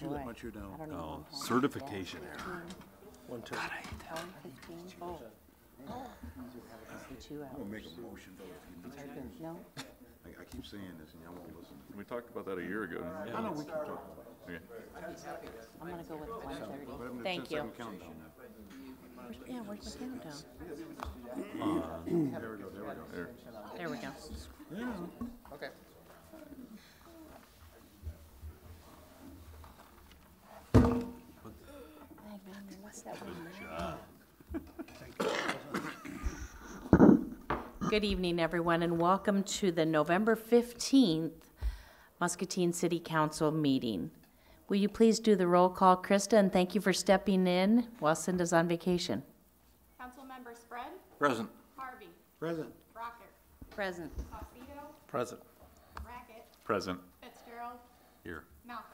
Once you're down. Oh, certification error. 1, 2. God, I hate that. 15. Oh. Two I'm hours. gonna make a motion though if you need. No? I keep saying this and y'all won't listen. We talked about that a year ago. I know we keep talking about it. Okay. I'm gonna go with But 1:30. I'm Thank you. countdown now. Yeah, where's the countdown? There we go, there we go. There. There we go. Yeah. Okay. What's that one? Good evening, everyone, and welcome to the November 15th Muscatine City Council meeting. Will you please do the roll call, Krista, and thank you for stepping in while Cinda's on vacation. Councilmember Spread, Present. Harvey, Present. Rocker, Present. Saucedo, Present. Rackett, Present. Fitzgerald, Here. Malcolm.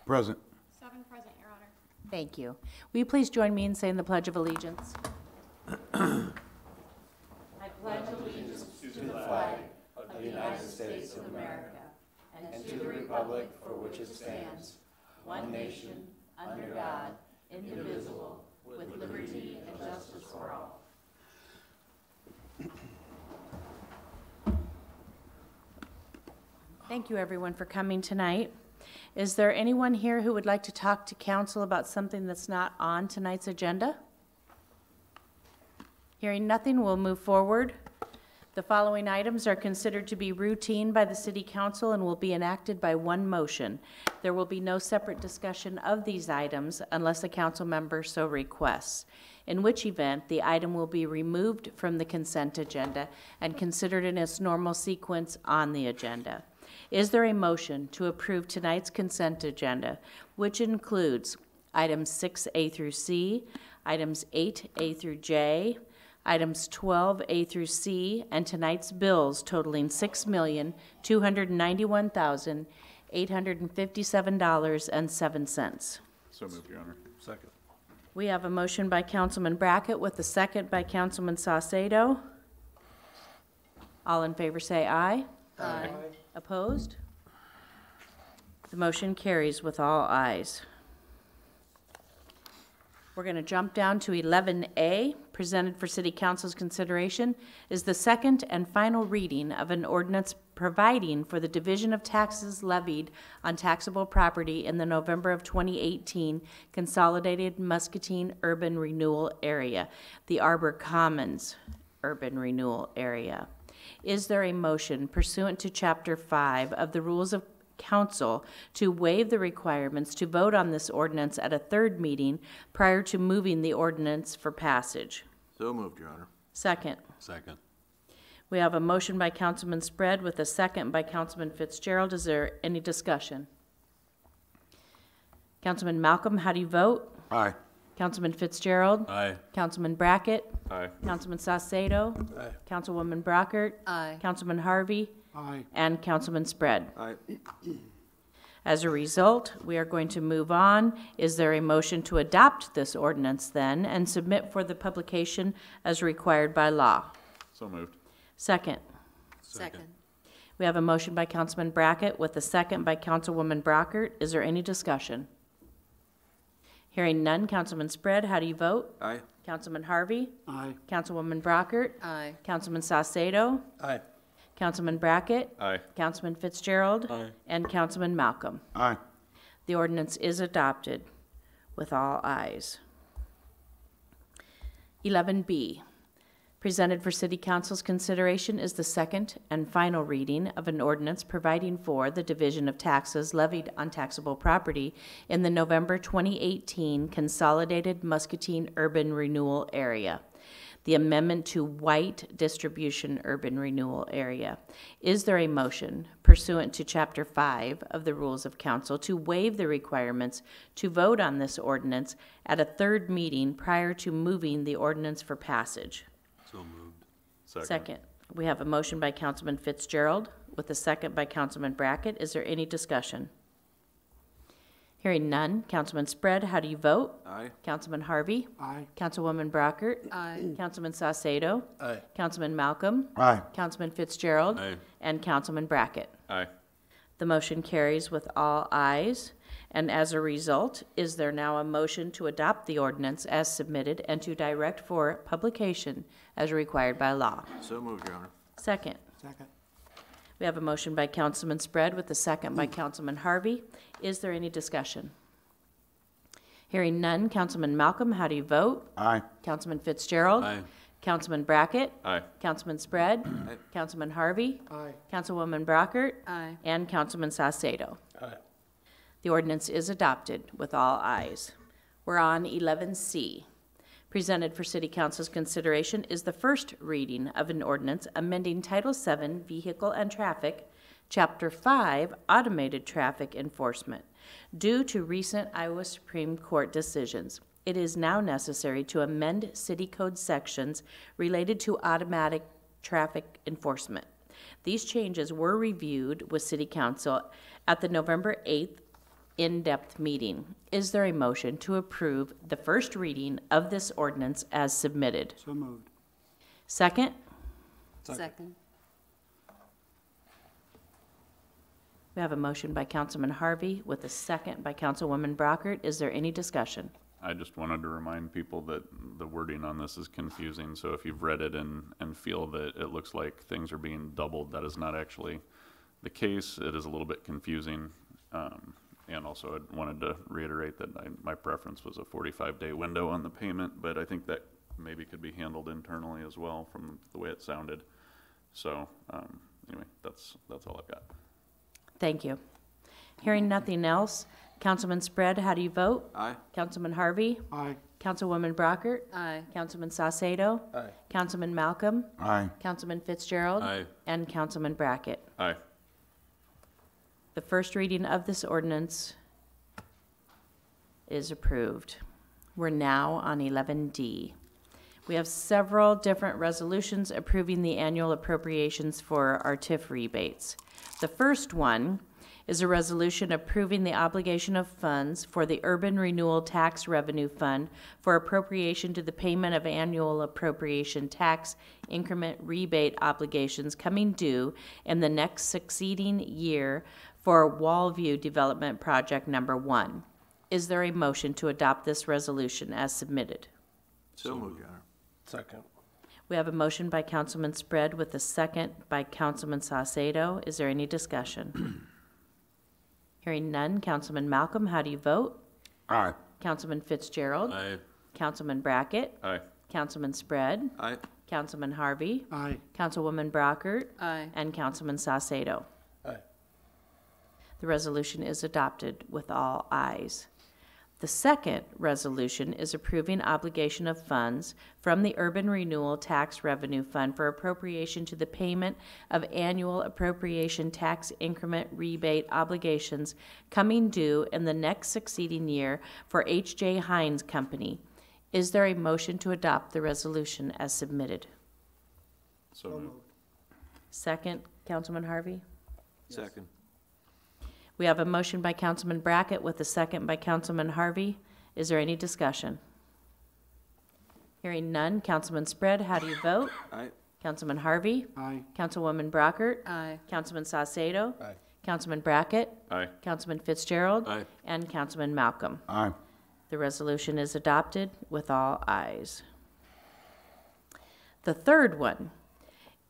Present. 7 present, Your Honor. Thank you. Will you please join me in saying the Pledge of Allegiance? I pledge allegiance to the flag of the United States of America and to the republic for which it stands, one nation, under God, indivisible, with liberty and justice for all. Thank you, everyone, for coming tonight. Is there anyone here who would like to talk to council about something that's not on tonight's agenda? Hearing nothing, we'll move forward. The following items are considered to be routine by the City Council and will be enacted by one motion. There will be no separate discussion of these items unless a council member so requests, in which event the item will be removed from the consent agenda and considered in its normal sequence on the agenda. Is there a motion to approve tonight's consent agenda, which includes items 6A through C, items 8A through J, items 12A through C, and tonight's bills totaling $6,291,857.07. So moved, Your Honor. Second. We have a motion by Councilman Brackett with a second by Councilman Saucedo. All in favor say aye. Aye. Opposed? The motion carries with all ayes. We're going to jump down to 11A, presented for City Council's consideration, is the second and final reading of an ordinance providing for the division of taxes levied on taxable property in the November of 2018 Consolidated Muscatine Urban Renewal Area, the Arbor Commons Urban Renewal Area. Is there a motion pursuant to Chapter 5 of the Rules of Council to waive the requirements to vote on this ordinance at a third meeting prior to moving the ordinance for passage? So moved, Your Honor. Second. Second. We have a motion by Councilman Spread with a second by Councilman Fitzgerald. Is there any discussion? Councilman Malcolm, how do you vote? Aye. Councilman Fitzgerald? Aye. Councilman Brackett? Aye. Councilman Saucedo? Aye. Councilwoman Brockert? Aye. Councilman Harvey? Aye. And Councilman Spread. Aye. As a result, we are going to move on. Is there a motion to adopt this ordinance then and submit for the publication as required by law? So moved. Second. Second. We have a motion by Councilman Brackett with a second by Councilwoman Brockert. Is there any discussion? Hearing none, Councilman Spread, how do you vote? Aye. Councilman Harvey? Aye. Councilwoman Brockert? Aye. Councilman Saucedo? Aye. Councilman Brackett? Aye. Councilman Fitzgerald? Aye. And Councilman Malcolm. Aye. The ordinance is adopted with all ayes. 11B, presented for City Council's consideration is the second and final reading of an ordinance providing for the division of taxes levied on taxable property in the November 2018 Consolidated Muscatine Urban Renewal Area, the amendment to White Distribution Urban Renewal Area. Is there a motion pursuant to Chapter 5 of the Rules of Council to waive the requirements to vote on this ordinance at a third meeting prior to moving the ordinance for passage? So moved. Second. We have a motion by Councilman Fitzgerald with a second by Councilman Brackett. Is there any discussion? Hearing none. Councilman Spread, how do you vote? Aye. Councilman Harvey? Aye. Councilwoman Brockert? Aye. Councilman Saucedo? Aye. Councilman Malcolm? Aye. Councilman Fitzgerald? Aye. And Councilman Brackett. Aye. The motion carries with all ayes. And as a result, is there now a motion to adopt the ordinance as submitted and to direct for publication as required by law? So moved, Your Honor. Second. Second. We have a motion by Councilman Spread with a second by Councilman Harvey. Is there any discussion? Hearing none. Councilman Malcolm, how do you vote? Aye. Councilman Fitzgerald? Aye. Councilman Brackett? Aye. Councilman Spread? Aye. Councilman Harvey? Aye. Councilwoman Brockert? Aye. And Councilman Saucedo. Aye. The ordinance is adopted with all ayes. We're on 11C. Presented for City Council's consideration is the first reading of an ordinance amending Title VII Vehicle and Traffic, Chapter 5 Automated Traffic Enforcement. Due to recent Iowa Supreme Court decisions, it is now necessary to amend City Code sections related to automatic traffic enforcement. These changes were reviewed with City Council at the November 8th in-depth meeting. Is there a motion to approve the first reading of this ordinance as submitted? So moved. Second? Second. We have a motion by Councilman Harvey with a second by Councilwoman Brockert. Is there any discussion? I just wanted to remind people that the wording on this is confusing, so if you've read it and feel that it looks like things are being doubled, that is not actually the case. It is a little bit confusing. And also I wanted to reiterate that my preference was a 45-day window on the payment, but I think that maybe could be handled internally as well from the way it sounded. So anyway, that's all I've got. Thank you. Hearing nothing else, Councilman Spread, how do you vote? Aye. Councilman Harvey? Aye. Councilwoman Brockert? Aye. Councilman Saucedo? Aye. Councilman Malcolm? Aye. Councilman Fitzgerald? Aye. And Councilman Brackett. Aye. The first reading of this ordinance is approved. We're now on 11D. We have several different resolutions approving the annual appropriations for our TIF rebates. The first one is a resolution approving the obligation of funds for the Urban Renewal Tax Revenue Fund for appropriation to the payment of annual appropriation tax increment rebate obligations coming due in the next succeeding year for Wallview Development Project Number 1. Is there a motion to adopt this resolution as submitted? So moved, Your Honor. Second. We have a motion by Councilman Spread with a second by Councilman Saucedo. Is there any discussion? Hearing none. Councilman Malcolm, how do you vote? Aye. Councilman Fitzgerald? Aye. Councilman Brackett? Aye. Councilman Spread? Aye. Councilman Harvey? Aye. Councilwoman Brockert? Aye. And Councilman Saucedo. Aye. The resolution is adopted with all ayes. The second resolution is approving obligation of funds from the Urban Renewal Tax Revenue Fund for appropriation to the payment of annual appropriation tax increment rebate obligations coming due in the next succeeding year for H.J. Heinz Company. Is there a motion to adopt the resolution as submitted? So moved. Second, Councilman Harvey? Second. We have a motion by Councilman Brackett with a second by Councilman Harvey. Is there any discussion? Hearing none. Councilman Spread, how do you vote? Aye. Councilman Harvey? Aye. Councilwoman Brockert? Aye. Councilman Saucedo? Aye. Councilman Brackett? Aye. Councilman Fitzgerald? Aye. And Councilman Malcolm. Aye. The resolution is adopted with all ayes. The third one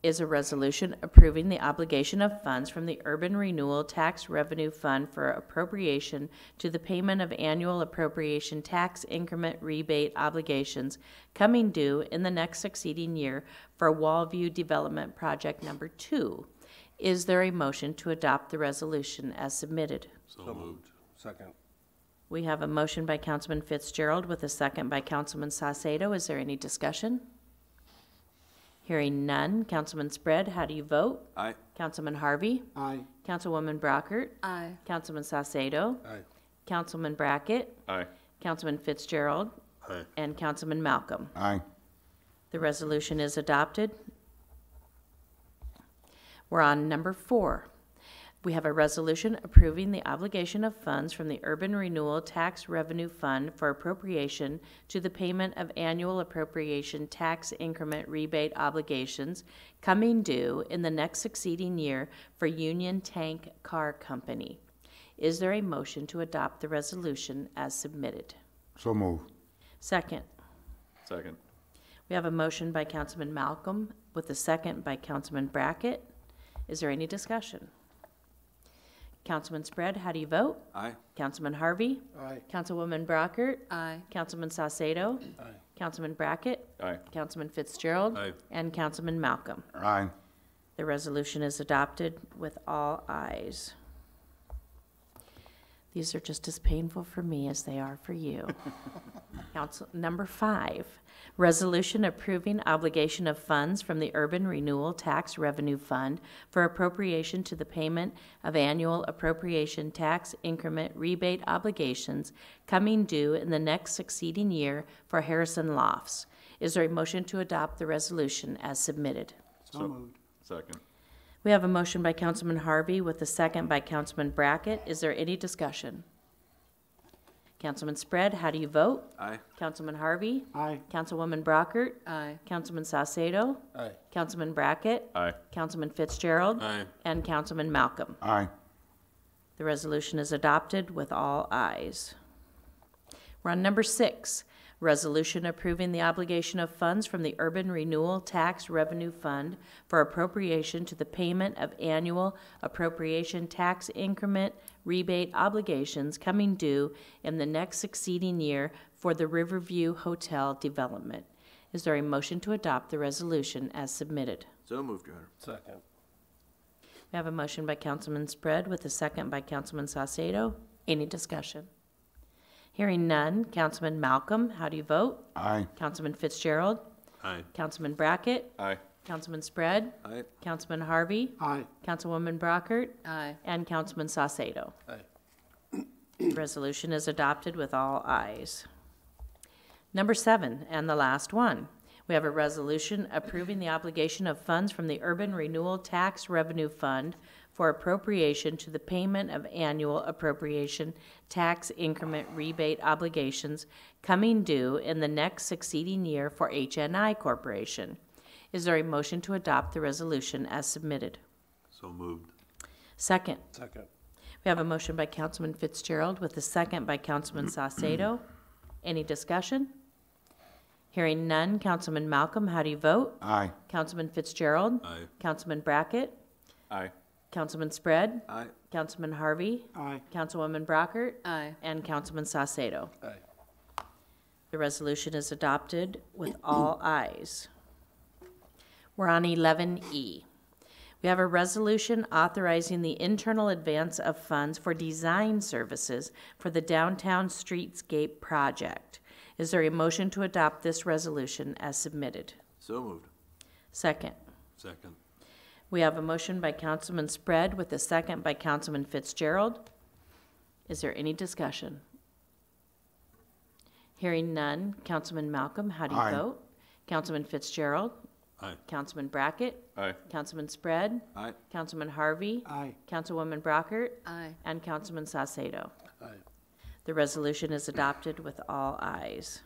is a resolution approving the obligation of funds from the Urban Renewal Tax Revenue Fund for appropriation to the payment of annual appropriation tax increment rebate obligations coming due in the next succeeding year for Wallview Development Project Number 2. Is there a motion to adopt the resolution as submitted? So moved. Second. We have a motion by Councilman Fitzgerald with a second by Councilman Saucedo. Is there any discussion? Hearing none. Councilman Spread, how do you vote? Aye. Councilman Harvey? Aye. Councilwoman Brockert? Aye. Councilman Saucedo? Aye. Councilman Brackett? Aye. Councilman Fitzgerald? Aye. And Councilman Malcolm. Aye. The resolution is adopted. We're on number 4. We have a resolution approving the obligation of funds from the Urban Renewal Tax Revenue Fund for appropriation to the payment of annual appropriation tax increment rebate obligations coming due in the next succeeding year for Union Tank Car Company. Is there a motion to adopt the resolution as submitted? So move. Second. Second. We have a motion by Councilman Malcolm with a second by Councilman Brackett. Is there any discussion? Councilman Spread, how do you vote? Aye. Councilman Harvey? Aye. Councilwoman Brockert? Aye. Councilman Saucedo? Aye. Councilman Brackett? Aye. Councilman Fitzgerald? Aye. And Councilman Malcolm. Aye. The resolution is adopted with all ayes. These are just as painful for me as they are for you. Council, number 5, resolution approving obligation of funds from the Urban Renewal Tax Revenue Fund for appropriation to the payment of annual appropriation tax increment rebate obligations coming due in the next succeeding year for Harrison Lofts. Is there a motion to adopt the resolution as submitted? So moved. Second. We have a motion by Councilman Harvey with a second by Councilman Brackett. Is there any discussion? Councilman Spread, how do you vote? Aye. Councilman Harvey? Aye. Councilwoman Brockert? Aye. Councilman Saucedo? Aye. Councilman Brackett? Aye. Councilman Fitzgerald? Aye. And Councilman Malcolm. Aye. The resolution is adopted with all ayes. We're on number 6, resolution approving the obligation of funds from the Urban Renewal Tax Revenue Fund for appropriation to the payment of annual appropriation tax increment rebate obligations coming due in the next succeeding year for the Riverview Hotel development. Is there a motion to adopt the resolution as submitted? So moved, Your Honor. Second. We have a motion by Councilman Spread with a second by Councilman Saucedo. Any discussion? Hearing none. Councilman Malcolm, how do you vote? Aye. Councilman Fitzgerald? Aye. Councilman Brackett? Aye. Councilman Spread? Aye. Councilman Harvey? Aye. Councilwoman Brockert? Aye. And Councilman Saucedo. Aye. The resolution is adopted with all ayes. Number 7, and the last one. We have a resolution approving the obligation of funds from the Urban Renewal Tax Revenue Fund for appropriation to the payment of annual appropriation tax increment rebate obligations coming due in the next succeeding year for HNI Corporation. Is there a motion to adopt the resolution as submitted? So moved. Second. Second. We have a motion by Councilman Fitzgerald with a second by Councilman Saucedo. Any discussion? Hearing none. Councilman Malcolm, how do you vote? Aye. Councilman Fitzgerald? Aye. Councilman Brackett? Aye. Councilman Spread? Aye. Councilman Harvey? Aye. Councilwoman Brockert? Aye. And Councilman Saucedo. Aye. The resolution is adopted with all ayes. We're on 11E. We have a resolution authorizing the internal advance of funds for design services for the downtown streetscape project. Is there a motion to adopt this resolution as submitted? So moved. Second. Second. We have a motion by Councilman Spread with a second by Councilman Fitzgerald. Is there any discussion? Hearing none. Councilman Malcolm, how do you Aye. vote? Councilman Fitzgerald? Aye. Councilman Brackett? Aye. Councilman Spread? Aye. Councilman Harvey? Aye. Councilwoman Brockert? Aye. And Councilman Saucedo. Aye. The resolution is adopted with all ayes.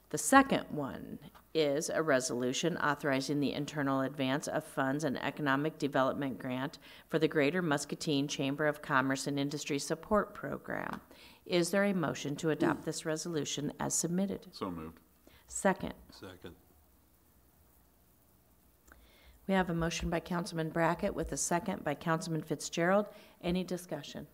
The second one is a resolution authorizing the internal advance of funds and economic development grant for the Greater Muscatine Chamber of Commerce and Industry Support Program. Is there a motion to adopt this resolution as submitted? So moved. Second. Second. We have a motion by Councilman Brackett with a second by Councilman Fitzgerald. Any discussion?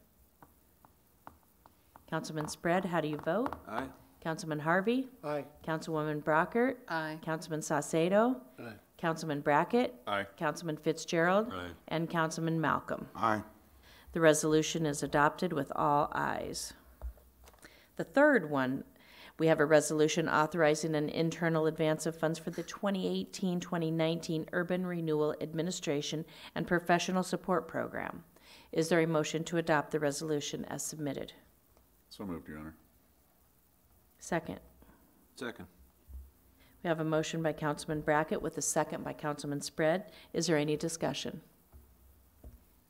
Councilman Spread, how do you vote? Aye. Councilman Harvey? Aye. Councilwoman Brockert? Aye. Councilman Saucedo? Aye. Councilman Brackett? Aye. Councilman Fitzgerald? Aye. And Councilman Malcolm. Aye. The resolution is adopted with all ayes. The third one, we have a resolution authorizing an internal advance of funds for the 2018-2019 Urban Renewal Administration and Professional Support Program. Is there a motion to adopt the resolution as submitted? So moved, Your Honor. Second. Second. We have a motion by Councilman Brackett with a second by Councilman Spread. Is there any discussion?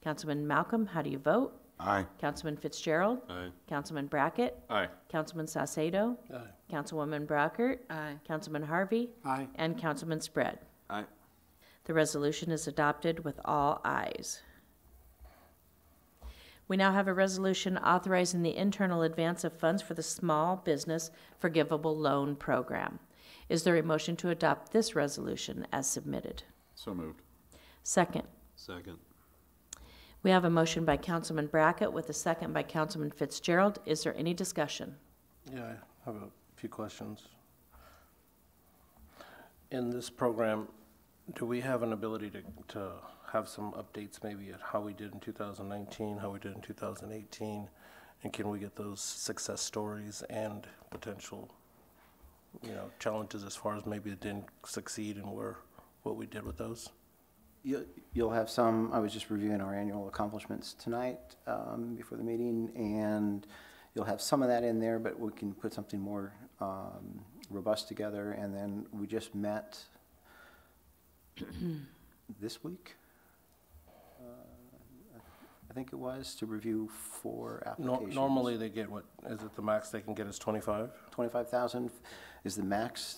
Councilman Malcolm, how do you vote? Aye. Councilman Fitzgerald? Aye. Councilman Brackett? Aye. Councilman Saucedo? Aye. Councilwoman Brockert? Aye. Councilman Harvey? Aye. And Councilman Spread. Aye. The resolution is adopted with all ayes. We now have a resolution authorizing the internal advance of funds for the Small Business Forgivable Loan Program. Is there a motion to adopt this resolution as submitted? So moved. Second. Second. We have a motion by Councilman Brackett with a second by Councilman Fitzgerald. Is there any discussion? Yeah, I have a few questions. In this program, do we have an ability to have some updates maybe at how we did in 2019, how we did in 2018? And can we get those success stories and potential, challenges as far as maybe it didn't succeed and what we did with those? You'll have some. I was just reviewing our annual accomplishments tonight before the meeting, and you'll have some of that in there, but we can put something more robust together. And then we just met this week, I think it was, to review 4 applications. Normally they get, what is it, the max they can get is 25? 25,000 is the max.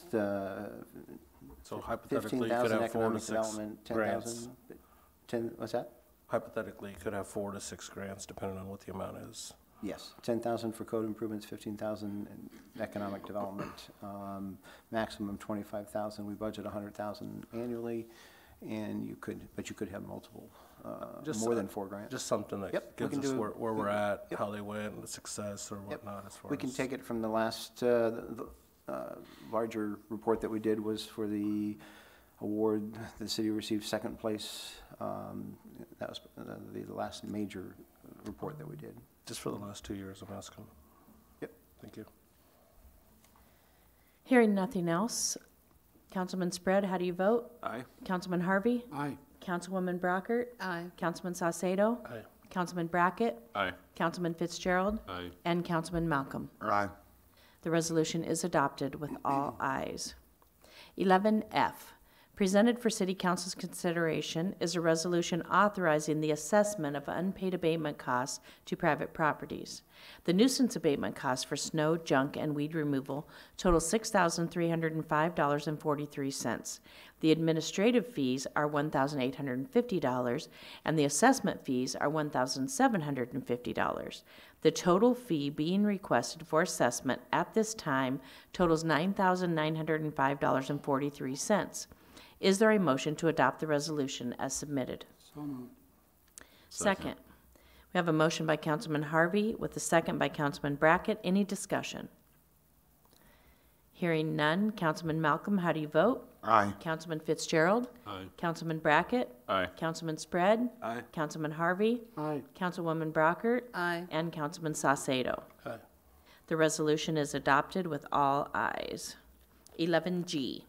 So hypothetically, you 15,000 could have 4 to economic 6 development, grants. 10,000. What's that? Hypothetically, you could have 4 to 6 grants depending on what the amount is. Yes, 10,000 for code improvements, 15,000 in economic development, maximum 25,000. We budget 100,000 annually, and you could have multiple, more than 4 grants. Just something that Yep, we gives can us do- where we're at, Yep. how they went, the success or whatnot as far as. We can take it from the last, the larger report that we did was for the award. The city received second place. That was the last major report that we did. Just for the last 2 years, I'm asking. Yep. Thank you. Hearing nothing else, Councilman Spread, how do you vote? Aye. Councilman Harvey? Aye. Councilwoman Brockert? Aye. Councilman Saucedo? Aye. Councilman Brackett? Aye. Councilman Fitzgerald? Aye. And Councilman Malcolm. Aye. The resolution is adopted with all ayes. 11F, presented for City Council's consideration, is a resolution authorizing the assessment of unpaid abatement costs to private properties. The nuisance abatement costs for snow, junk, and weed removal total $6,305.43. The administrative fees are $1,850, and the assessment fees are $1,750. The total fee being requested for assessment at this time totals $9,905.43. Is there a motion to adopt the resolution as submitted? So moved. Second. We have a motion by Councilman Harvey with a second by Councilman Brackett. Any discussion? Hearing none. Councilman Malcolm, how do you vote? Aye. Councilman Fitzgerald? Aye. Councilman Brackett? Aye. Councilman Spread? Aye. Councilman Harvey? Aye. Councilwoman Brockert? Aye. And Councilman Saucedo. Aye. The resolution is adopted with all ayes. 11G,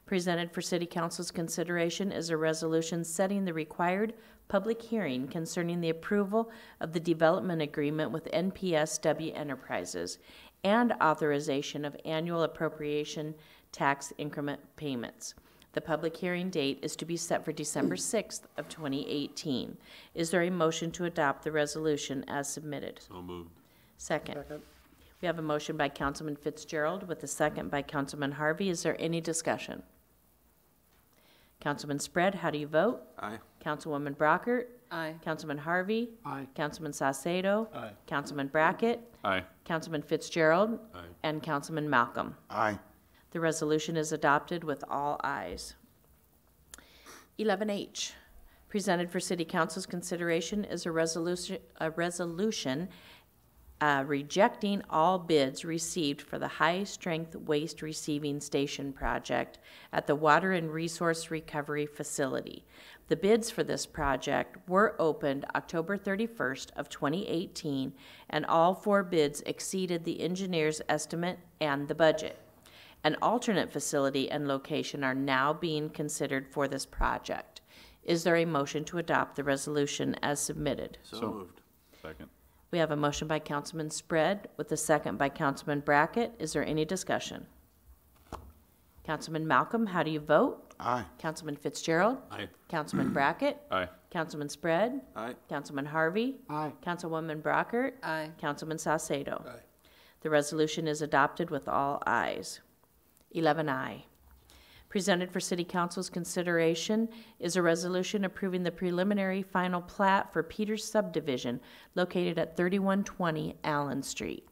presented for City Council's consideration is a resolution setting the required public hearing concerning the approval of the development agreement with NPSW Enterprises and authorization of annual appropriation tax increment payments. The public hearing date is to be set for December 6th of 2018. Is there a motion to adopt the resolution as submitted? So moved. Second. We have a motion by Councilman Fitzgerald with a second by Councilman Harvey. Is there any discussion? Councilman Spread, how do you vote? Aye. Councilwoman Brockert? Aye. Councilman Harvey? Aye. Councilman Saucedo? Aye. Councilman Brackett? Aye. Councilman Fitzgerald? Aye. And Councilman Malcolm. Aye. The resolution is adopted with all ayes. 11H, presented for City Council's consideration is a resolution rejecting all bids received for the high-strength waste receiving station project at the Water and Resource Recovery Facility. The bids for this project were opened October 31st of 2018, and all 4 bids exceeded the engineer's estimate and the budget. An alternate facility and location are now being considered for this project. Is there a motion to adopt the resolution as submitted? So So- moved. Second. We have a motion by Councilman Spread with a second by Councilman Brackett. Is there any discussion? Councilman Malcolm, how do you vote? Aye. Councilman Fitzgerald? Aye. Councilman Brackett? Aye. Councilman Spread? Aye. Councilman Harvey? Aye. Councilwoman Brockert? Aye. Councilman Saucedo. Aye. The resolution is adopted with all ayes. 11I. Presented for City Council's consideration is a resolution approving the preliminary final plat for Peters subdivision located at 3120 Allen Street.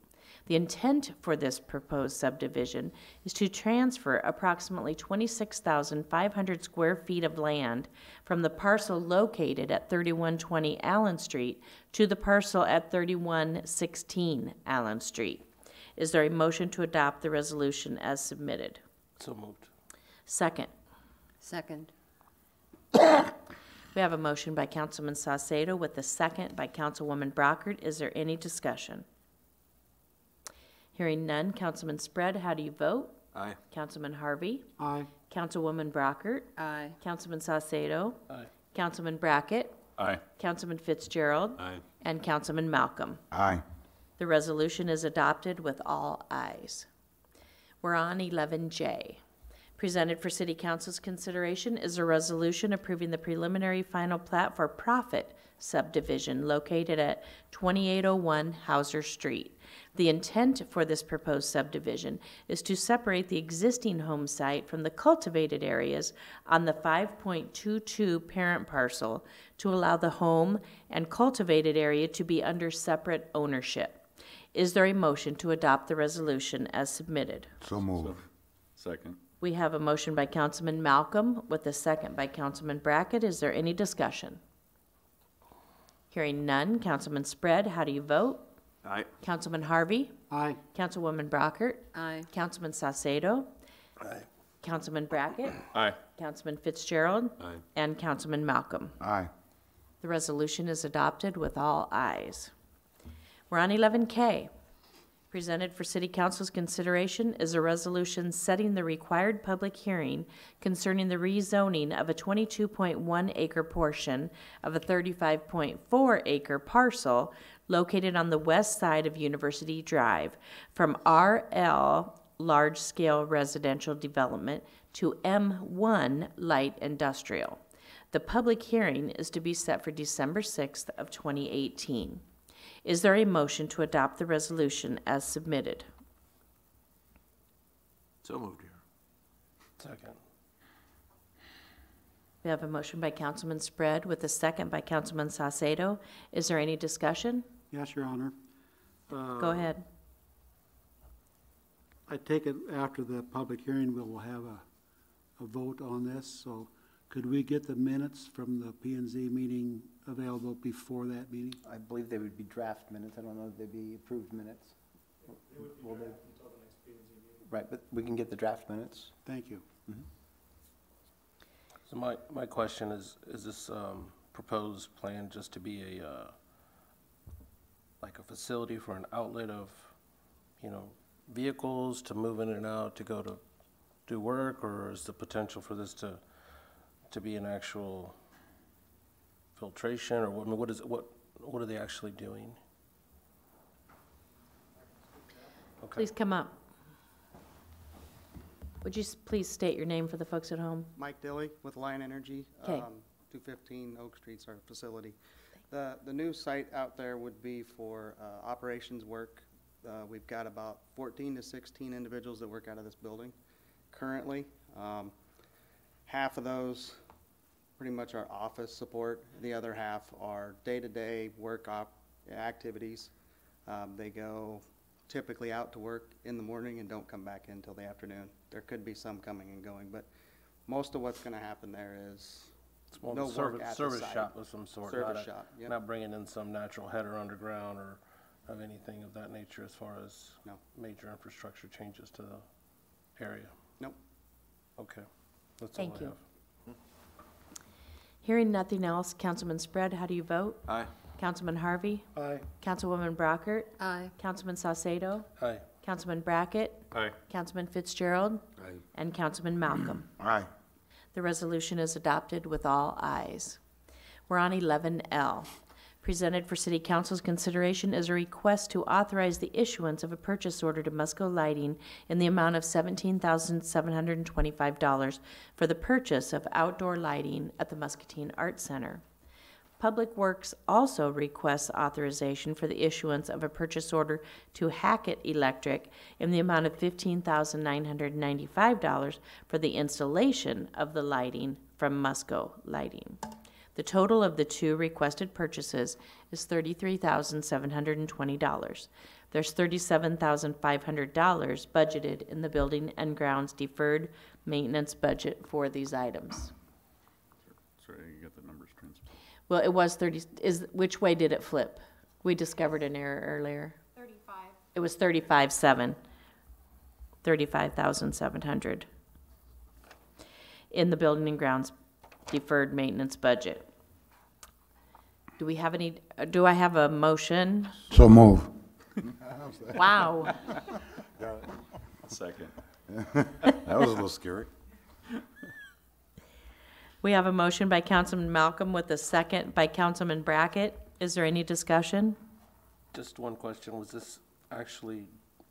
The intent for this proposed subdivision is to transfer approximately 26,500 square feet of land from the parcel located at 3120 Allen Street to the parcel at 3116 Allen Street. Is there a motion to adopt the resolution as submitted? So moved. Second. Second. We have a motion by Councilman Saucedo with a second by Councilwoman Brockert. Is there any discussion? Hearing none. Councilman Spread, how do you vote? Aye. Councilman Harvey? Aye. Councilwoman Brockert? Aye. Councilman Saucedo? Aye. Councilman Brackett? Aye. Councilman Fitzgerald? Aye. And Councilman Malcolm. Aye. The resolution is adopted with all ayes. We're on 11J. Presented for City Council's consideration is a resolution approving the preliminary final plat for Profit subdivision located at 2801 Hauser Street. The intent for this proposed subdivision is to separate the existing home site from the cultivated areas on the 5.22 parent parcel to allow the home and cultivated area to be under separate ownership. Is there a motion to adopt the resolution as submitted? So moved. Second. We have a motion by Councilman Malcolm with a second by Councilman Brackett. Is there any discussion? Hearing none. Councilman Spread, how do you vote? Aye. Councilman Harvey? Aye. Councilwoman Brockert? Aye. Councilman Saucedo? Aye. Councilman Brackett? Aye. Councilman Fitzgerald? Aye. And Councilman Malcolm. Aye. The resolution is adopted with all ayes. We're on 11K. Presented for City Council's consideration is a resolution setting the required public hearing concerning the rezoning of a 22.1 acre portion of a 35.4 acre parcel located on the west side of University Drive from RL Large Scale Residential Development to M1 Light Industrial. The public hearing is to be set for December 6th of 2018. Is there a motion to adopt the resolution as submitted? So moved here. Second. We have a motion by Councilman Spread with a second by Councilman Saucedo. Is there any discussion? Yes, Your Honor. Go ahead. I take it after the public hearing, we will have a vote on this, so could we get the minutes from the P and Z meeting available before that meeting? I believe they would be draft minutes. I don't know if they'd be approved minutes. Will they? Right, but we can get the draft minutes. Thank you. So my question is this proposed plan just to be a, like a facility for an outlet of, vehicles to move in and out, to go to do work, or is the potential for this to be an actual filtration, or what are they actually doing? Okay. Please come up. Would you please state your name for the folks at home? Mike Dilly with Lion Energy. 'Kay. 215 Oak Street's our facility. The new site out there would be for operations work. We've got about 14 to 16 individuals that work out of this building currently. Half of those pretty much are office support. The other half are day-to-day work activities. They go typically out to work in the morning and don't come back in until the afternoon. There could be some coming and going, but most of what's going to happen there is It's more no of a work at the service site. shop of some sort. Service not shop, yep. Not bringing in some natural header underground or of anything of that nature as far as No. major infrastructure changes to the area. Nope. Okay. That's all I Thank you. have. Hearing nothing else, Councilman Spread, how do you vote? Aye. Councilman Harvey? Aye. Councilwoman Brockert? Aye. Councilman Saucedo? Aye. Councilman Brackett? Aye. Councilman Fitzgerald? Aye. And Councilman Malcolm. Aye. The resolution is adopted with all ayes. We're on 11L. Presented for City Council's consideration is a request to authorize the issuance of a purchase order to Musco Lighting in the amount of $17,725 for the purchase of outdoor lighting at the Muscatine Arts Center. Public Works also requests authorization for the issuance of a purchase order to Hackett Electric in the amount of $15,995 for the installation of the lighting from Musco Lighting. The total of the two requested purchases is $33,720. There's $37,500 budgeted in the Building and Grounds deferred maintenance budget for these items. Sorry, you got the numbers transposed. Well, it was 30, which way did it flip? We discovered an error earlier. 35. It was 35,700. 35,700 in the Building and Grounds deferred maintenance budget. Do we have any, do I have a motion? So move. Wow. Second. That was a little scary. We have a motion by Councilman Malcolm with a second by Councilman Brackett. Is there any discussion? Just one question, was this actually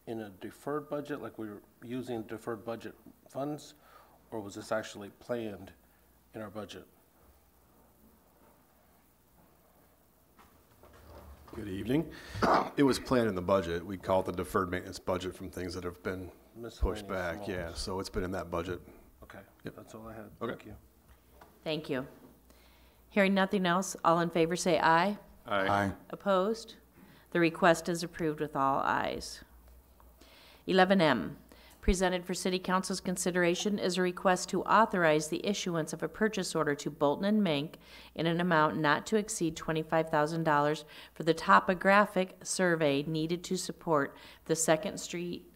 in a deferred budget, like we were using deferred budget funds, or was this actually planned in our budget? Good evening. It was planned in the budget. We call it the deferred maintenance budget from things that have been pushed back. Miscellaneous Yeah, amounts. so it's been in that budget. Okay, Yep. that's all I had. Okay. Thank you. Thank you. Hearing nothing else, all in favor say aye. Aye. Opposed? The request is approved with all ayes. 11M, presented for City Council's consideration is a request to authorize the issuance of a purchase order to Bolton and Mink in an amount not to exceed $25,000 for the topographic survey needed to support the Second Street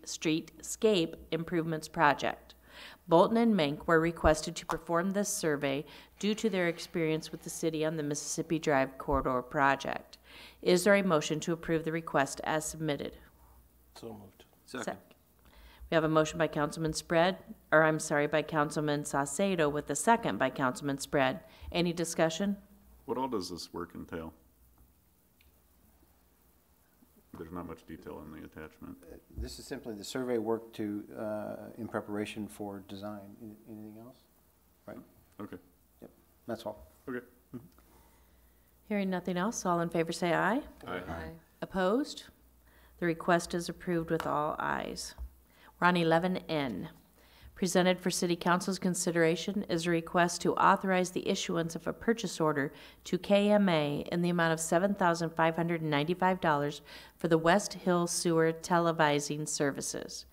Streetscape Improvements Project. Bolton and Mink were requested to perform this survey due to their experience with the city on the Mississippi Drive Corridor project. Is there a motion to approve the request as submitted? So moved. Second. We have a motion by Councilman by Councilman Saucedo with a second by Councilman Spread. Any discussion? What all does this work entail? There's not much detail in the attachment. This is simply the survey work to, in preparation for design. Anything else? Right, Okay, that's all. okay. Hearing nothing else, all in favor say aye. Aye. Opposed? The request is approved with all ayes. We're on 11N. Presented for City Council's consideration is a request to authorize the issuance of a purchase order to KMA in the amount of $7,595 for the West Hill Sewer televising services.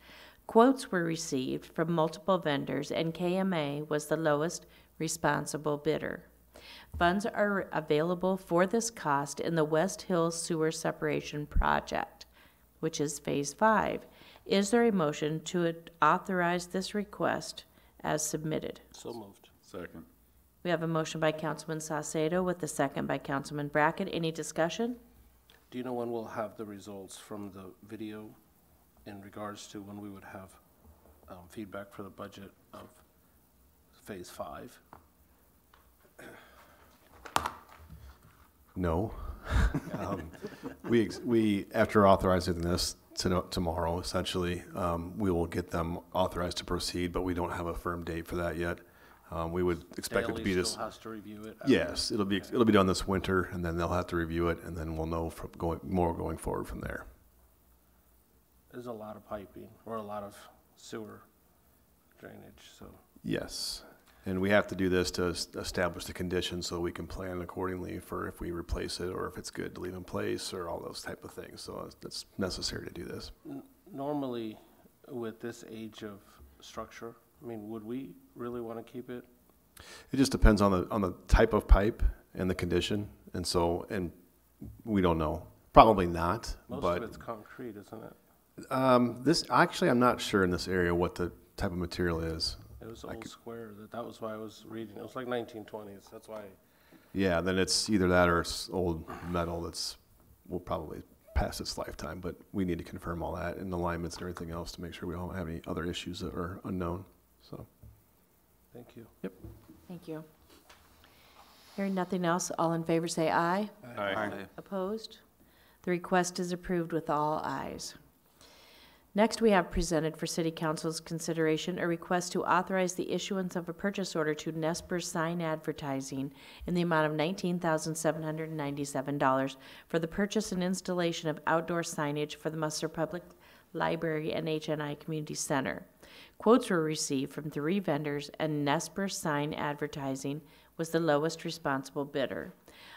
Quotes were received from multiple vendors, and KMA was the lowest responsible bidder. Funds are available for this cost in the West Hill Sewer Separation Project, which is Phase 5. Is there a motion to authorize this request as submitted? So moved. Second. We have a motion by Councilman Saucedo with a second by Councilman Brackett. Any discussion? Do you know when we'll have the results from the video in regards to when we would have feedback for the budget of Phase 5? No. We, after authorizing this tomorrow, essentially, we will get them authorized to proceed, but we don't have a firm date for that yet. We would expect it to be Daly this. still has to review it? Yes, it'll be done this winter, and then they'll have to review it, and then we'll know from going forward from there. There's a lot of piping, or a lot of sewer drainage, so. Yes, and we have to do this to establish the conditions so we can plan accordingly for if we replace it or if it's good to leave in place or all those type of things. So it's necessary to do this. Normally, with this age of structure, I mean, would we really want to keep it? It just depends on the type of pipe and the condition, and we don't know. Probably not, Most but of it's concrete, isn't it? this actually I'm not sure in this area what the type of material is. It was old square, that was why I was reading, it was like 1920s, that's why. Yeah, then it's either that or it's old metal will probably pass its lifetime, but we need to confirm all that and alignments and everything else to make sure we don't have any other issues that are unknown. So, Thank you. yep. Thank you. Hearing nothing else, all in favor say aye. Aye. Opposed? The request is approved with all ayes. Next, we have presented for City Council's consideration a request to authorize the issuance of a purchase order to Nesper Sign Advertising in the amount of $19,797 for the purchase and installation of outdoor signage for the Musco Public Library and HNI Community Center. Quotes were received from 3 vendors, and Nesper Sign Advertising was the lowest responsible bidder.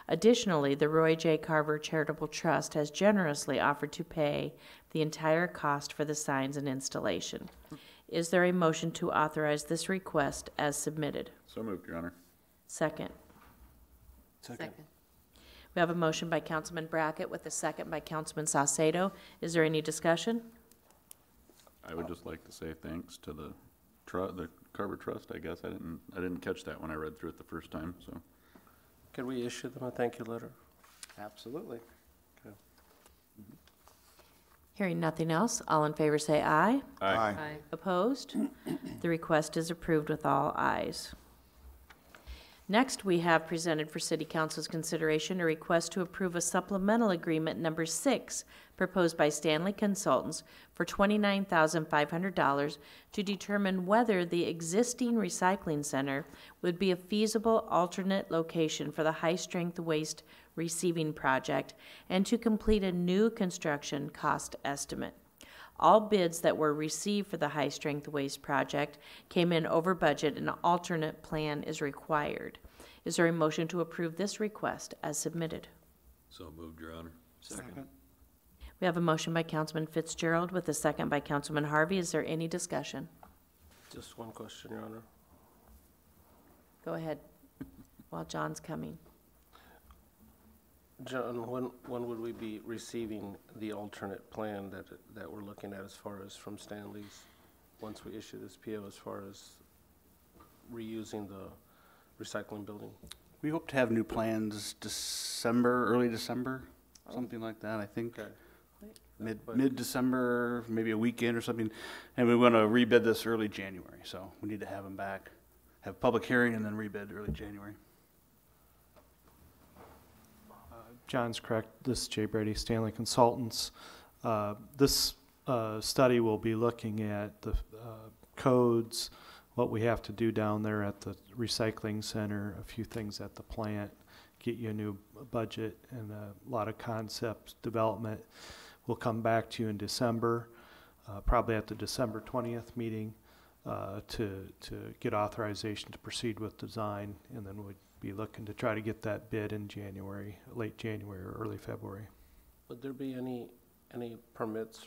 Additionally, the Roy J. Carver Charitable Trust has generously offered to pay the entire cost for the signs and installation. Is there a motion to authorize this request as submitted? So moved, Your Honor. Second. Second. We have a motion by Councilman Brackett with a second by Councilman Saucedo. Is there any discussion? I would just like to say thanks to the Carver Trust, I guess. I didn't catch that when I read through it the first time, so. Could we issue them a thank you letter? Absolutely. Okay. Hearing nothing else, all in favor say aye. Aye. Opposed? The request is approved with all ayes. Next, we have presented for City Council's consideration a request to approve a supplemental agreement number 6 proposed by Stanley Consultants for $29,500 to determine whether the existing recycling center would be a feasible alternate location for the high-strength waste receiving project and to complete a new construction cost estimate. All bids that were received for the high-strength waste project came in over budget, and an alternate plan is required. Is there a motion to approve this request as submitted? So moved, Your Honor. Second. We have a motion by Councilman Fitzgerald with a second by Councilman Harvey. Is there any discussion? Just one question, Your Honor. Go ahead, while John's coming. John, when would we be receiving the alternate plan that we're looking at as far as from Stanley's, once we issue this PO, as far as reusing the recycling building? We hope to have new plans December, early December, something like that, I think. Okay. Mid-December, maybe a weekend or something. And we want to rebid this early January, so we need to have them back, have public hearing and then rebid early January. John's correct. This is Jay Brady, Stanley Consultants. This study will be looking at the codes, what we have to do down there at the recycling center, a few things at the plant, get you a new budget and a lot of concept development. We'll come back to you in December, probably at the December 20th meeting, to get authorization to proceed with design, and then we'd be looking to try to get that bid in January, late January or early February. Would there be any permits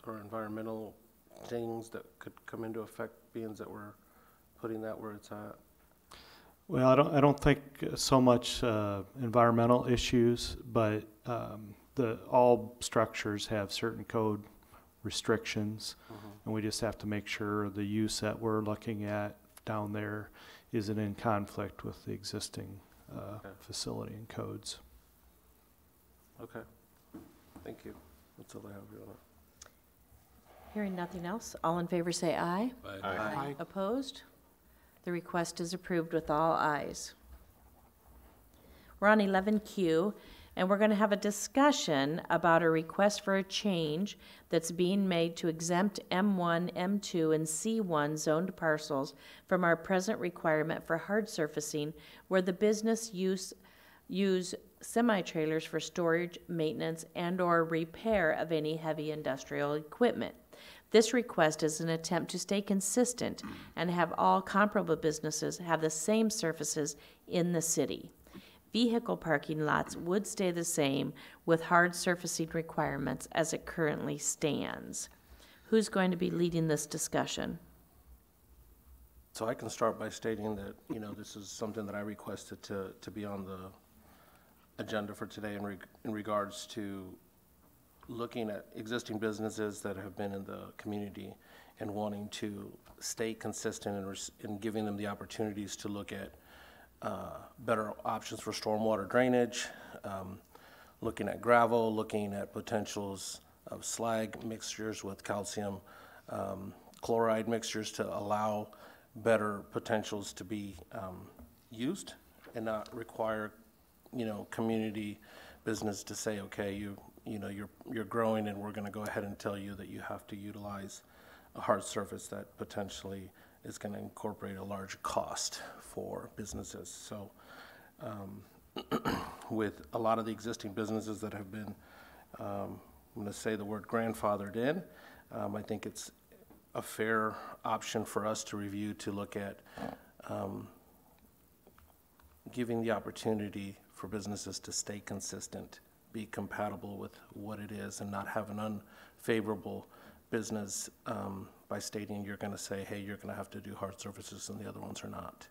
or environmental things that could come into effect, being that we're putting that where it's at? Well, I don't think so much environmental issues, but all structures have certain code restrictions, and we just have to make sure the use that we're looking at down there isn't in conflict with the existing facility and codes. Okay. Thank you. That's all I have, Your Honor. Hearing nothing else, all in favor say aye. Aye. Opposed? The request is approved with all ayes. We're on 11Q, and we're going to have a discussion about a request for a change that's being made to exempt M1, M2, and C1 zoned parcels from our present requirement for hard surfacing where the business use semi-trailers for storage, maintenance, and/or repair of any heavy industrial equipment. This request is an attempt to stay consistent and have all comparable businesses have the same surfaces in the city. Vehicle parking lots would stay the same with hard surfacing requirements as it currently stands. Who's going to be leading this discussion? So I can start by stating that, this is something that I requested to be on the agenda for today in regards to looking at existing businesses that have been in the community and wanting to stay consistent and giving them the opportunities to look at better options for stormwater drainage, looking at gravel, looking at potentials of slag mixtures with calcium chloride mixtures to allow better potentials to be used and not require, community business to say, okay, you know, you're growing and we're going to go ahead and tell you that you have to utilize a hard surface that potentially is going to incorporate a large cost for businesses. So with a lot of the existing businesses that have been, I'm going to say the word grandfathered in, I think it's a fair option for us to review, to look at giving the opportunity for businesses to stay consistent, be compatible with what it is, and not have an unfavorable business by stating you're going to say, hey, you're going to have to do hard surfaces and the other ones are not,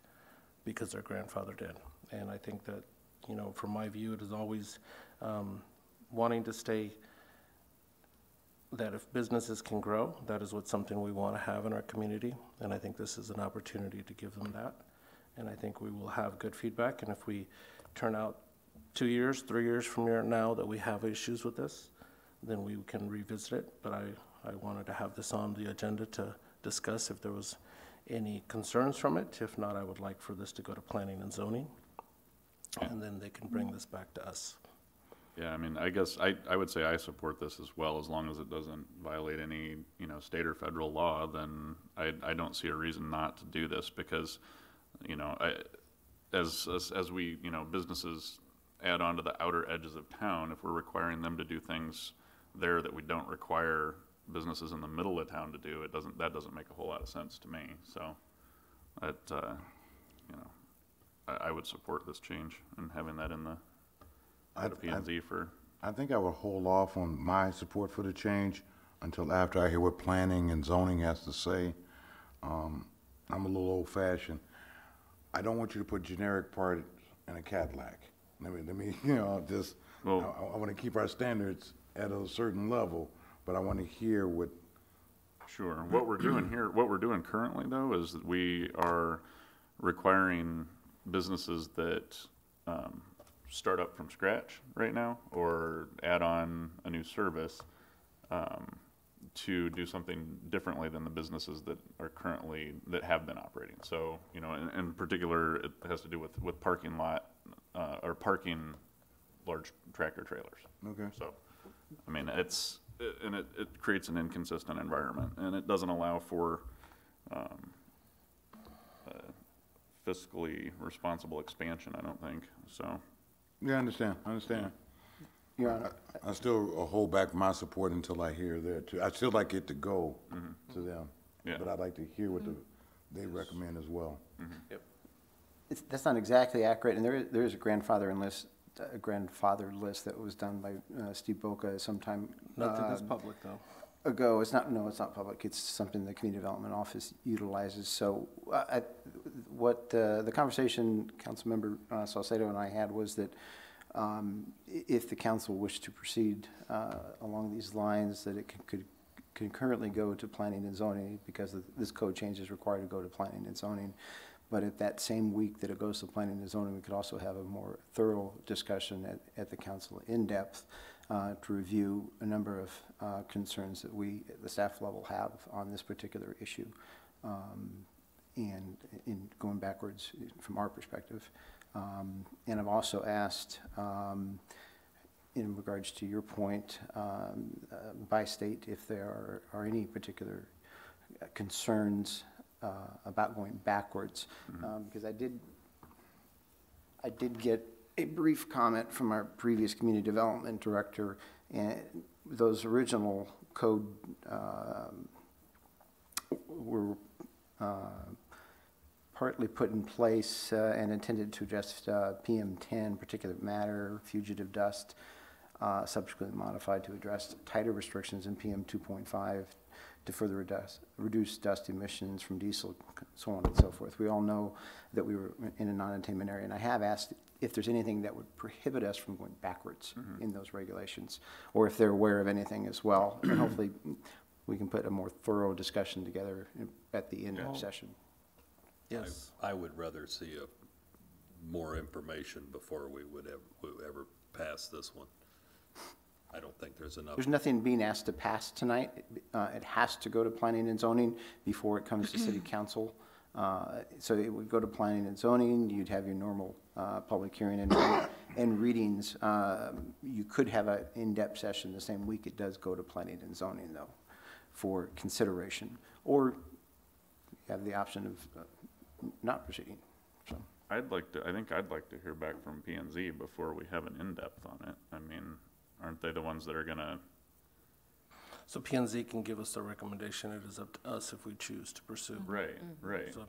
because they're grandfathered in. And I think that, you know, from my view, it is always wanting to stay, that if businesses can grow, that is what something we want to have in our community. And I think this is an opportunity to give them that. And I think we will have good feedback. And if we turn out 2 years, 3 years from now that we have issues with this, then we can revisit it. But I wanted to have this on the agenda to discuss if there was any concerns from it. If not, I would like for this to go to planning and zoning, and then they can bring this back to us. Yeah, I mean, I guess I would say I support this as well, as long as it doesn't violate any, you know, state or federal law. Then I don't see a reason not to do this, because, you know, as we, you know, businesses add on to the outer edges of town, if we're requiring them to do things there that we don't require businesses in the middle of town to do, that doesn't make a whole lot of sense to me. So that, you know, I would support this change and having that in the P&Z for. I think I would hold off on my support for the change until after I hear what planning and zoning has to say. I'm a little old-fashioned. I don't want you to put generic parts in a Cadillac. Let me, you know, just, well, I want to keep our standards at a certain level, but I want to hear what. Sure. What we're doing here, what we're doing currently, though, is that we are requiring businesses that start up from scratch right now or add on a new service to do something differently than the businesses that are currently, that have been operating. So, you know, in particular, it has to do with parking lot or parking large tractor trailers. Okay. So, I mean, it creates an inconsistent environment, and it doesn't allow for fiscally responsible expansion, I don't think. So. Yeah, I understand. Your Honor, I still hold back my support until I hear that too. I still like it to go to them, but I'd like to hear what they recommend as well. Yep. that's not exactly accurate, and there is a grandfather list that was done by Steve Boca sometime. Nothing that's public, though. Ago. It's not public. It's something the Community Development Office utilizes. So what the conversation Councilmember Salcedo and I had was that if the council wished to proceed along these lines, that it could concurrently go to planning and zoning, because this code change is required to go to planning and zoning. But at that same week that it goes to planning and zoning, we could also have a more thorough discussion at the council in depth to review a number of concerns that we at the staff level have on this particular issue. And in going backwards from our perspective. And I've also asked, in regards to your point, by state, if there are any particular concerns about going backwards, because I did get a brief comment from our previous community development director, and those original code were partly put in place and intended to address PM10, particulate matter, fugitive dust, subsequently modified to address tighter restrictions in PM 2.5 to further reduce dust emissions from diesel, so on and so forth. We all know that we were in a non-attainment area, and I have asked if there's anything that would prohibit us from going backwards in those regulations, or if they're aware of anything as well. And hopefully we can put a more thorough discussion together at the end of session. Yes. I would rather see more information before we would ever pass this one. I don't think there's enough. There's nothing being asked to pass tonight. It has to go to planning and zoning before it comes to city council. So it would go to planning and zoning. You'd have your normal public hearing, and readings, you could have an in-depth session the same week it does go to planning and zoning, though, for consideration. Or you have the option of not proceeding, so. I think I'd like to hear back from P and Z before we have an in-depth on it. I mean, aren't they the ones that are gonna, So P and Z can give us the recommendation. It is up to us if we choose to pursue. right, right. So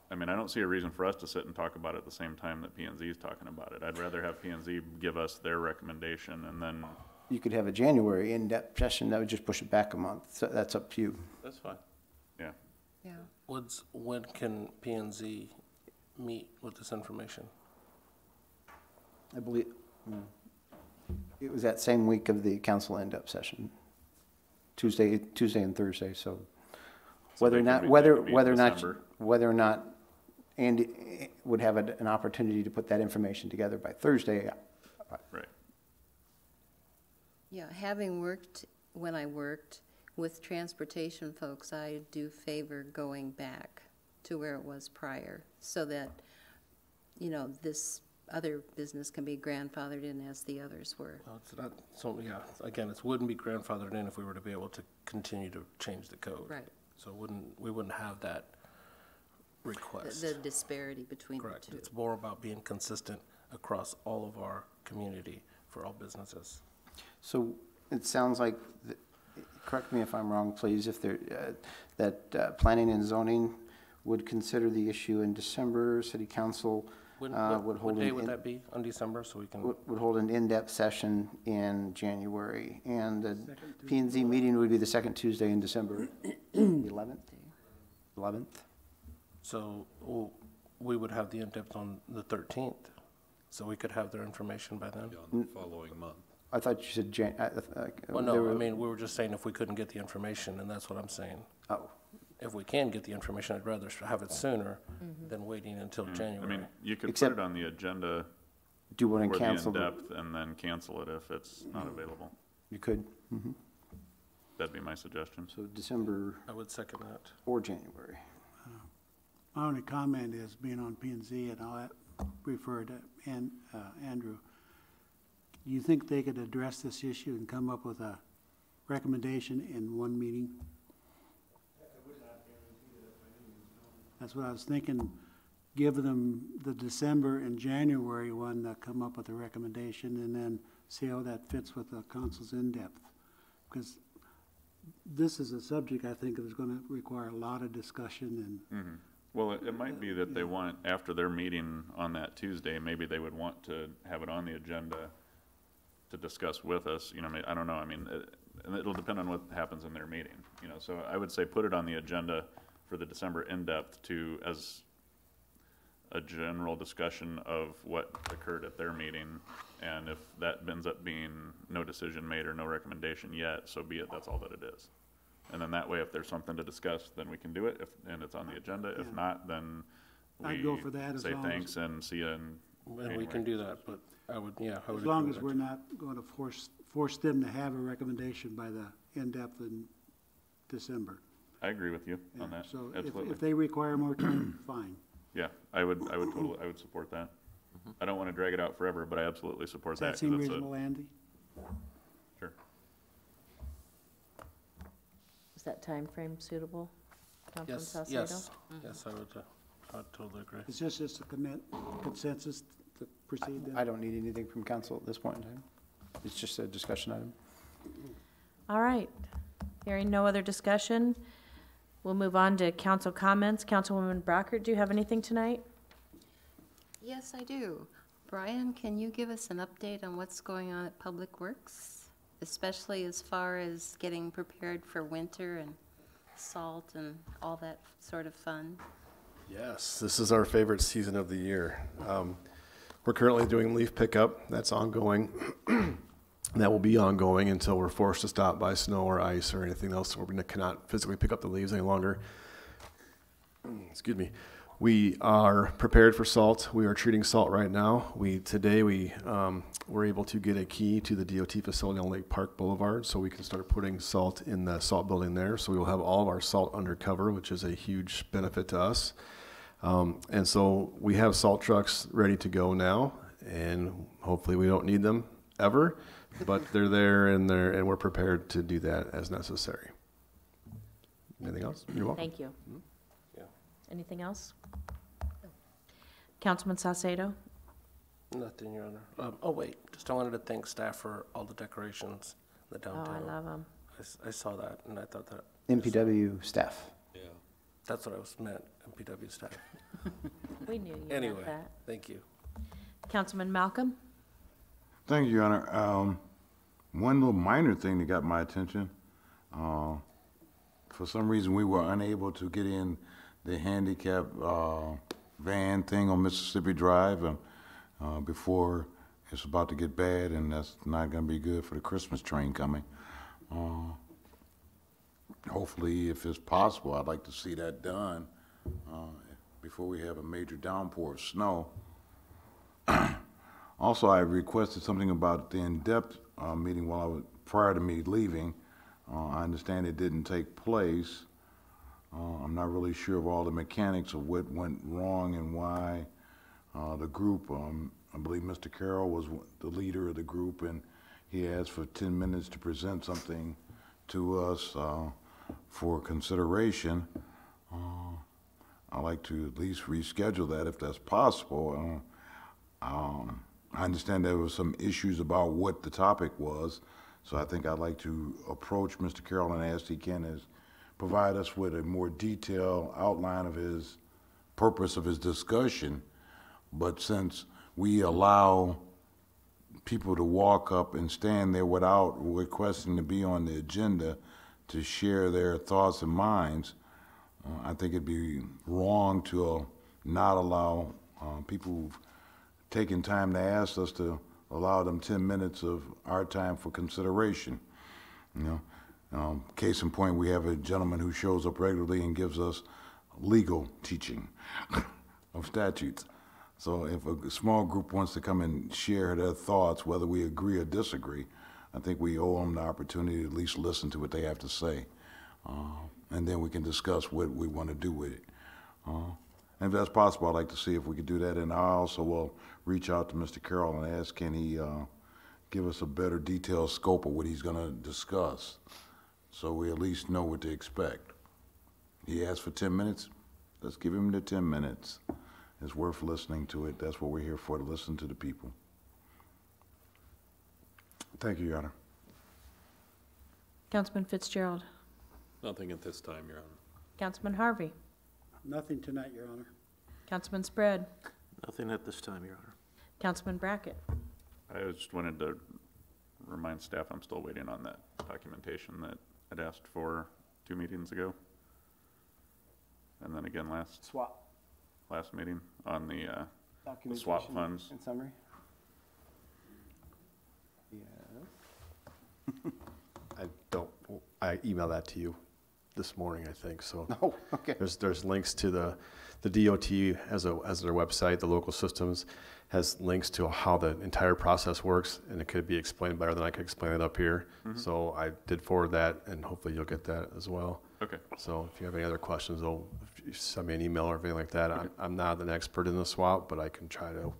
I mean, I don't see a reason for us to sit and talk about it at the same time that P and Z is talking about it. I'd rather have P and Z give us their recommendation and then. You could have a January in-depth session, that would just push it back a month, so that's up to you. That's fine. Yeah. Yeah. when can P and Z meet with this information? I believe, it was that same week of the council in-depth session, Tuesday and Thursday, so whether or not, whether or not Andy would have an opportunity to put that information together by Thursday. Right. Yeah, having worked, when I worked with transportation folks, I do favor going back to where it was prior, so that, you know, this other business can be grandfathered in as the others were. Well, it's not, so, yeah, again, it wouldn't be grandfathered in if we were to be able to continue to change the code. Right. So we wouldn't have that request. The disparity between the Correct. two. It's more about being consistent across all of our community for all businesses. So it sounds like, correct me if I'm wrong, please, if there, that planning and zoning would consider the issue in December, city council would hold What day would that be on December, so we can? would hold an in-depth session in January, and the P and Z meeting would be the second Tuesday in December, 11th? So we would have the in-depth on the 13th, so we could have their information by then? On the following month. I thought you said Well, no, I mean, we were just saying if we couldn't get the information, and that's what I'm saying. Oh, If we can get the information, I'd rather have it sooner than waiting until I January. mean, you could put Except- it on the agenda do you for want to the cancel? in-depth and then cancel it if it's not available. You could, That'd be my suggestion. so December I would second that. or January. My only comment is, being on P and Z, and I'll refer to Andrew, you think they could address this issue and come up with a recommendation in one meeting? That's what I was thinking. Give them the December and January one to come up with a recommendation, and then see how that fits with the council's in-depth. Because this is a subject I think is going to require a lot of discussion, and Well, it might be that they want, after their meeting on that Tuesday, maybe they would want to have it on the agenda to discuss with us, you know, I don't know, I mean, and it'll depend on what happens in their meeting, you know, so I would say put it on the agenda for the December in-depth as a general discussion of what occurred at their meeting, and if that ends up being no decision made or no recommendation yet, so be it, that's all that it is. And then that way, if there's something to discuss, then we can do it, and it's on the agenda. If not, then I'd we go for that as say long as- thanks and see you in And we can do that, but I would, yeah, I would. as long agree as with we're that. not going to force them to have a recommendation by the in-depth in December. I agree with you on Yeah, that, so absolutely. if they require more time, fine. Yeah, I would support that. I don't want to drag it out forever, but I absolutely support Does that. that 'cause seem it's a- reasonable, Andy? Sure. Is that time frame suitable, Councilman Yes, Salcedo? yes, yes, I would totally agree. It's just a consensus to proceed then? I don't need anything from council at this point in time. It's just a discussion item. All right. Hearing no other discussion, we'll move on to council comments. Councilwoman Brockert, do you have anything tonight? Yes, I do. Brian, can you give us an update on what's going on at Public Works, especially as far as getting prepared for winter and salt and all that sort of fun? Yes, this is our favorite season of the year. We're currently doing leaf pickup. That's ongoing. That will be ongoing until we're forced to stop by snow or ice or anything else where we cannot physically pick up the leaves any longer. Excuse me. We are prepared for salt. We are treating salt right now. Today we were able to get a key to the DOT facility on Lake Park Boulevard, so we can start putting salt in the salt building there. So we will have all of our salt under cover, which is a huge benefit to us. And so we have salt trucks ready to go now, and hopefully we don't need them ever, but they're there and we're prepared to do that as necessary. Anything else? You're welcome. Thank you. Yeah. Anything else? Councilman Saucedo? Nothing, Your Honor. Oh, wait, just I wanted to thank staff for all the decorations in the Oh, downtown. I love them. I saw that, and I thought that, MPW staff. Yeah. that's what I was meant, MPW staff. We knew you Anyway, meant that. thank you. Councilman Malcolm? Thank you, Your Honor. One little minor thing that got my attention. For some reason, we were unable to get in the handicap van thing on Mississippi Drive before it's about to get bad, and that's not going to be good for the Christmas train coming. Hopefully, if it's possible, I'd like to see that done before we have a major downpour of snow. Also, I requested something about the in-depth meeting while I was, prior to me leaving. I understand it didn't take place. I'm not really sure of all the mechanics of what went wrong and why. The group, I believe Mr. Carroll was the leader of the group, and he asked for 10 minutes to present something to us for consideration. I'd like to at least reschedule that if that's possible. I understand there were some issues about what the topic was, so I think I'd like to approach Mr. Carroll and ask he can provide us with a more detailed outline of his purpose of his discussion. But since we allow people to walk up and stand there without requesting to be on the agenda to share their thoughts and minds, I think it'd be wrong to not allow people who've taken time to ask us to allow them 10 minutes of our time for consideration. You know, case in point, we have a gentleman who shows up regularly and gives us legal teaching of statutes. So if a small group wants to come and share their thoughts, whether we agree or disagree, I think we owe them the opportunity to at least listen to what they have to say. And then we can discuss what we want to do with it. And if that's possible, I'd like to see if we could do that. And I also will reach out to Mr. Carroll and ask, can he give us a better detailed scope of what he's going to discuss, so we at least know what to expect. He asked for 10 minutes. Let's give him the 10 minutes. It's worth listening to it. That's what we're here for, to listen to the people. Thank you, Your Honor. Councilman Fitzgerald? Nothing at this time, Your Honor. Councilman Harvey? Nothing tonight, Your Honor. Councilman Spread? Nothing at this time, Your Honor. Councilman Brackett? I just wanted to remind staff I'm still waiting on that documentation that I'd asked for 2 meetings ago. And then again last meeting on the swap funds. In summary? I emailed that to you this morning, I think, so. Oh, okay. There's links to the DOT as their website, the local systems has links to how the entire process works, and it could be explained better than I could explain it up here. Mm-hmm. So I did forward that, and hopefully you'll get that as well. Okay. So if you have any other questions, if you send me an email or anything like that. Okay. I'm not an expert in the swap, but I can try to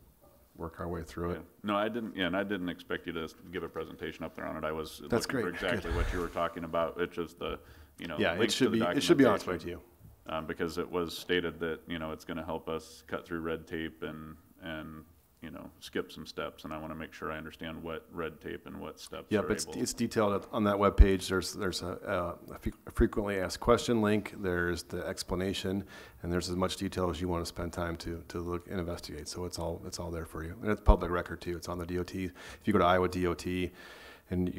work our way through it. No, I didn't. Yeah, and I didn't expect you to give a presentation up there on it. I was That's looking great. for exactly what you were talking about. It's just the, yeah, links to the it should be on its way documentation. to you. Because it was stated that, it's going to help us cut through red tape and skip some steps, and I want to make sure I understand what red tape and what steps Yeah, are but able. it's detailed on that webpage. There's a frequently asked question link. There's the explanation, and there's as much detail as you want to spend time to look and investigate. So it's all there for you, and it's public record too. It's on the DOT. If you go to Iowa DOT, and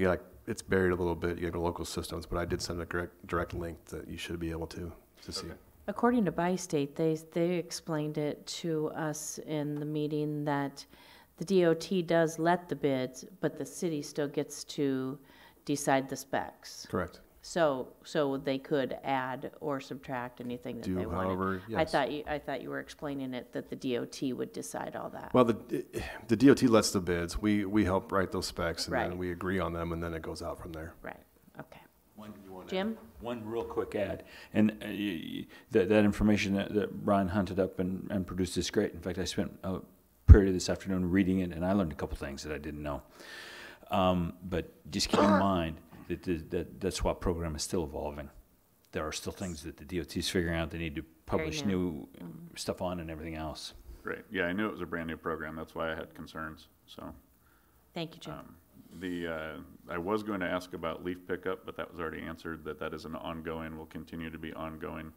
it's buried a little bit, you go to local systems. But I did send a direct link that you should be able to see. According to Bi-State, they explained it to us in the meeting that the DOT does let the bids, but the city still gets to decide the specs. Correct. So they could add or subtract anything that they wanted. However, yes. I thought you were explaining it that the DOT would decide all that. Well, the DOT lets the bids. We help write those specs, and Right. then we agree on them, and then it goes out from there. Right. Okay. Jim? One real quick add, and that information that Brian hunted up and produced is great. In fact, I spent Prairie this afternoon reading it, and I learned a couple things that I didn't know. But just keep in mind that that SWAP program is still evolving. There are still things that the DOT is figuring out they need to publish new stuff on and everything else. Great. Yeah, I knew it was a brand new program. That's why I had concerns. So Thank you, Jim. I was going to ask about leaf pickup, but that was already answered, that is an ongoing, will continue to be ongoing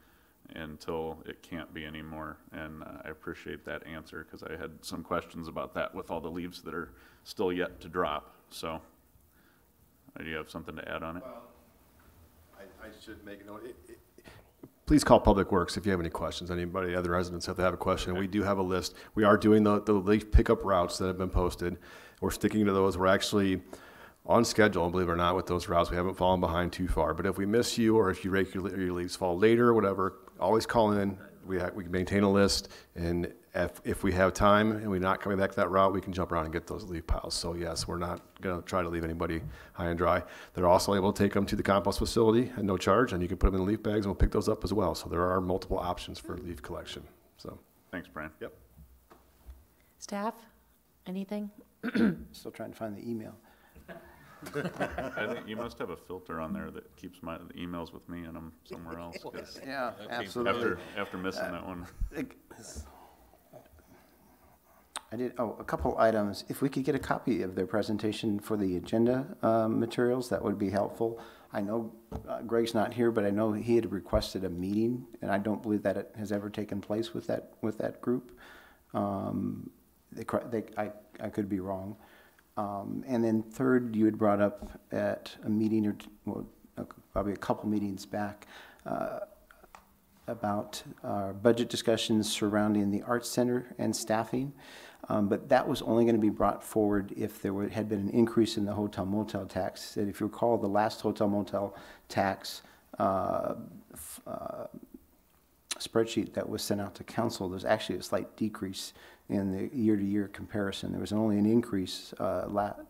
until it can't be anymore. And I appreciate that answer, because I had some questions about that with all the leaves that are still yet to drop. So do you have something to add on it? Well, I should make a note. Please call Public Works if you have any questions. Anybody, other residents, if they have a question. We do have a list. We are doing the leaf pickup routes that have been posted. We're sticking to those. We're actually on schedule, believe it or not, with those routes. We haven't fallen behind too far. But if we miss you, or if your leaves fall later or whatever, always call in. We maintain a list, and if we have time and we're not coming back to that route, we can jump around and get those leaf piles. So yes, we're not going to try to leave anybody high and dry. They're also able to take them to the compost facility at no charge, and you can put them in leaf bags, and we'll pick those up as well. So there are multiple options for leaf collection. So Thanks, Brian. Yep. Staff, anything? Still trying to find the email. I think you must have a filter on there that keeps the emails with me in them somewhere else. 'Cause Yeah, absolutely. After missing that one. I did, a couple items. If we could get a copy of their presentation for the agenda materials, that would be helpful. I know Greg's not here, but I know he had requested a meeting, and I don't believe that it has ever taken place with that group. I could be wrong. And then third, you had brought up at a meeting, or probably a couple meetings back, about budget discussions surrounding the Arts Center and staffing. But that was only going to be brought forward if there had been an increase in the hotel motel tax. And if you recall, the last hotel motel tax spreadsheet that was sent out to council, there's actually a slight decrease in the year-to-year comparison. There was only an increase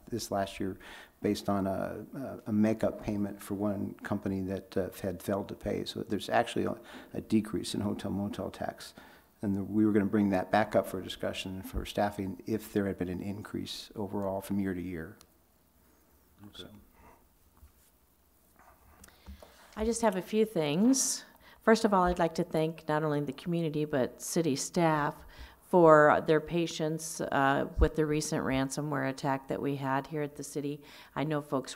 this last year based on a makeup payment for one company that had failed to pay. So there's actually a decrease in hotel motel tax. And we were going to bring that back up for discussion for staffing if there had been an increase overall from year to year. Okay. I just have a few things. First of all, I'd like to thank not only the community but city staff for their patience with the recent ransomware attack that we had here at the city. I know folks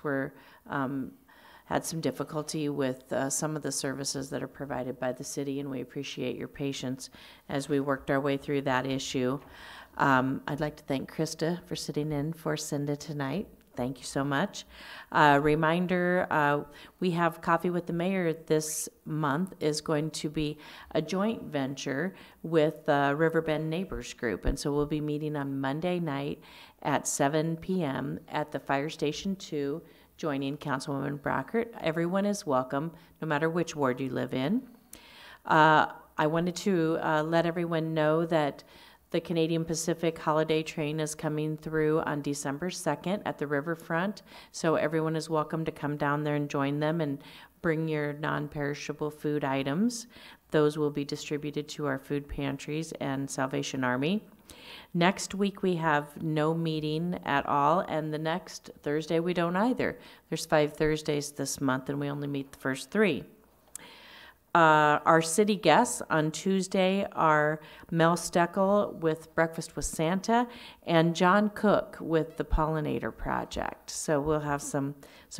had some difficulty with some of the services that are provided by the city, and we appreciate your patience as we worked our way through that issue. I'd like to thank Krista for sitting in for Cinda tonight. Thank you so much. Reminder, we have Coffee with the Mayor this month is going to be a joint venture with Riverbend Neighbors Group. And so we'll be meeting on Monday night at 7 p.m. at the Fire Station 2, joining Councilwoman Brockert. Everyone is welcome, no matter which ward you live in. I wanted to let everyone know that the Canadian Pacific holiday train is coming through on December 2nd at the riverfront, so everyone is welcome to come down there and join them and bring your non-perishable food items. Those will be distributed to our food pantries and Salvation Army. Next week we have no meeting at all, and the next Thursday we don't either. There's 5 Thursdays this month, and we only meet the first 3. Our city guests on Tuesday are Mel Steckel with Breakfast with Santa and John Cook with the Pollinator Project. So we'll have some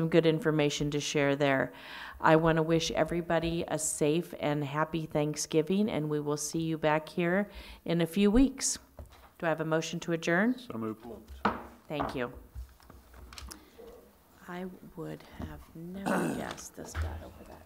good information to share there. I want to wish everybody a safe and happy Thanksgiving, and we will see you back here in a few weeks. Do I have a motion to adjourn? So moved. Thank you. I would have never guessed this guy over that.